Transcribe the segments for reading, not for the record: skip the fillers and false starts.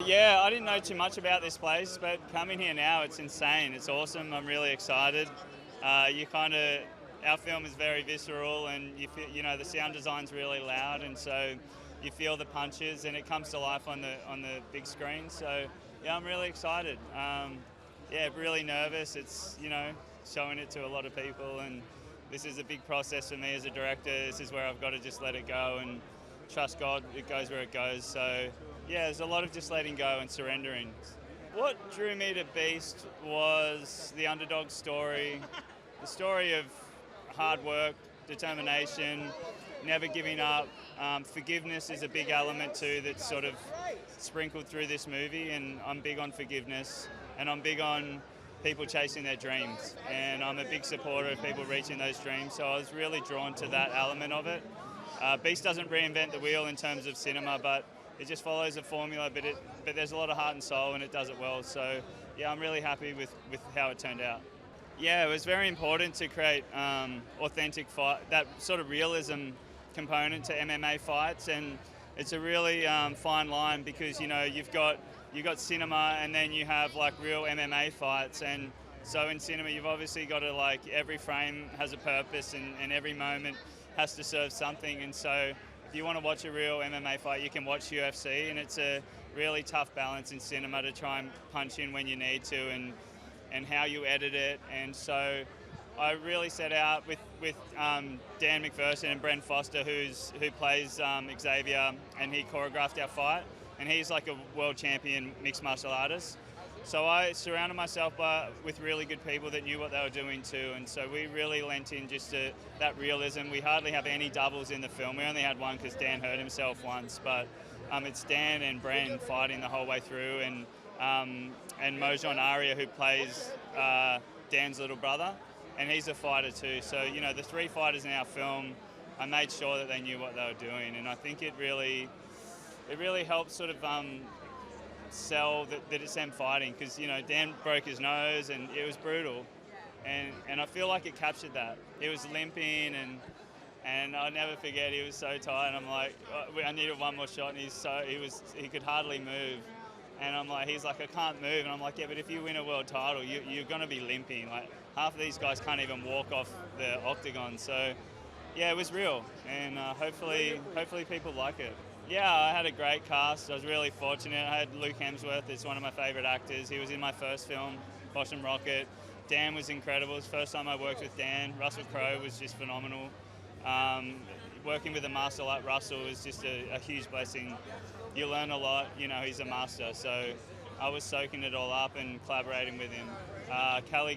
Yeah, I didn't know too much about this place, but coming here now, it's insane. It's awesome. I'm really excited. Our film is very visceral, and the sound design's really loud, and so you feel the punches, and it comes to life on the big screen. So yeah, I'm really excited. Yeah, really nervous. It's showing it to a lot of people, and this is a big process for me as a director. This is where I've got to just let it go and trust God. It goes where it goes. So yeah, there's a lot of just letting go and surrendering. What drew me to Beast was the underdog story, the story of hard work, determination, never giving up. Forgiveness is a big element too that's sort of sprinkled through this movie, and I'm big on forgiveness, and I'm big on people chasing their dreams, and I'm a big supporter of people reaching those dreams, so I was really drawn to that element of it. Beast doesn't reinvent the wheel in terms of cinema, but it just follows a formula, but there's a lot of heart and soul, and it does it well. So yeah, I'm really happy with how it turned out. Yeah, it was very important to create authentic fight, that sort of realism component to MMA fights, and it's a really fine line because you've got cinema and then you have like real MMA fights, and so in cinema you've obviously got to every frame has a purpose and every moment has to serve something, and so if you want to watch a real MMA fight you can watch UFC, and it's a really tough balance in cinema to try and punch in when you need to and how you edit it, and so I really set out with Dan MacPherson and Bren who plays Xavier, and he choreographed our fight, and he's like a world champion mixed martial artist. So I surrounded myself with really good people that knew what they were doing too, and so we really lent in just to that realism. We hardly have any doubles in the film. We only had one because Dan hurt himself once, but it's Dan and Bren fighting the whole way through, and Mojean Aria, who plays Dan's little brother, and he's a fighter too. So the three fighters in our film, I made sure that they knew what they were doing, and I think it really helped sort of sell that it's them fighting, because Dan broke his nose and it was brutal, and I feel like it captured that. He was limping, and I'll never forget, he was so tired, and I'm like, I needed one more shot, and he could hardly move. And he's like, I can't move. And I'm like, yeah, but if you win a world title, you're going to be limping. Like, half of these guys can't even walk off the octagon. So, yeah, it was real. And hopefully people like it. Yeah, I had a great cast. I was really fortunate. I had Luke Hemsworth. It's one of my favourite actors. He was in my first film, Boston Rocket. Dan was incredible. It's the first time I worked with Dan. Russell Crowe was just phenomenal. Working with a master like Russell was just a huge blessing. You learn a lot, he's a master, so I was soaking it all up and collaborating with him.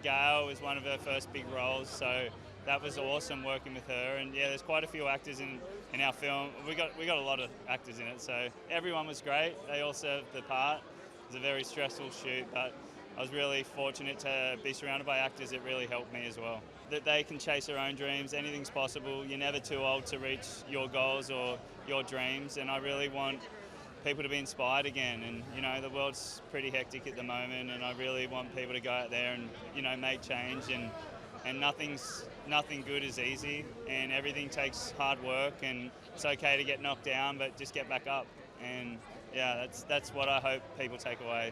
Gale was one of her first big roles, so that was awesome working with her, and yeah, there's quite a few actors in our film. We got a lot of actors in it, so everyone was great. They all served the part. It was a very stressful shoot, but I was really fortunate to be surrounded by actors that really helped me as well. That they can chase their own dreams, anything's possible. You're never too old to reach your goals or your dreams, and I really want people to be inspired again, and the world's pretty hectic at the moment, and I really want people to go out there and make change, and nothing good is easy, and everything takes hard work, and it's okay to get knocked down, but just get back up, and yeah, that's what I hope people take away.